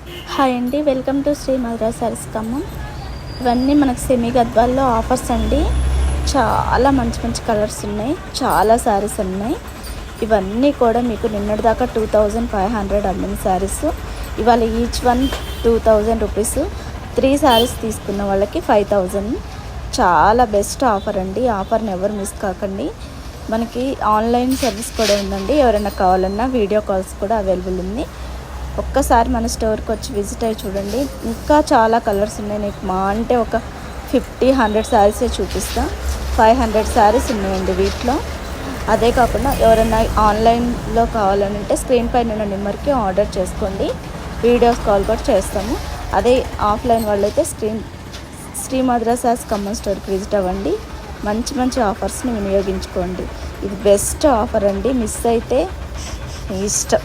Hi అండి, welcome to Shri మధుర సారీస్ ఖమ్మం. ఇవన్నీ మనకు సెమీ గద్వాల్లో ఆఫర్స్ అండి. చాలా మంచి మంచి కలర్స్ ఉన్నాయి, చాలా శారీస్ ఉన్నాయి. ఇవన్నీ కూడా మీకు నిన్నటిదాకా 2500 అమ్మిన శారీస్ ఇవాళ ఈచ్ వన్ 2000 రూపీస్. 3 శారీస్ తీసుకున్న వాళ్ళకి 5000. చాలా బెస్ట్ ఆఫర్ అండి. ఆఫర్ని ఎవరు మిస్ కాకండి. మనకి ఆన్లైన్ సర్వీస్ కూడా ఉందండి. ఎవరైనా కావాలన్నా వీడియో కాల్స్ కూడా అవైలబుల్ ఉంది. ఒక్కసారి మన స్టోర్కి వచ్చి విజిట్ అయ్యి చూడండి. ఇంకా చాలా కలర్స్ ఉన్నాయి. నీకు మా అంటే ఒక 50-100 శారీసే చూపిస్తా. 500 శారీస్ ఉన్నాయండి వీటిలో. అదే కాకుండా ఎవరైనా ఆన్లైన్లో కావాలంటే స్క్రీన్ పైన ఉన్న నెంబర్కి ఆర్డర్ చేసుకోండి. వీడియోస్ కాల్ కూడా చేస్తాము. అదే ఆఫ్లైన్ వాళ్ళైతే శ్రీ మధుర సారీస్ ఖమ్మం స్టోర్కి విజిట్ అవ్వండి. మంచి మంచి ఆఫర్స్ని వినియోగించుకోండి. ఇది బెస్ట్ ఆఫర్ అండి. మిస్ అయితే మీ ఇష్టం.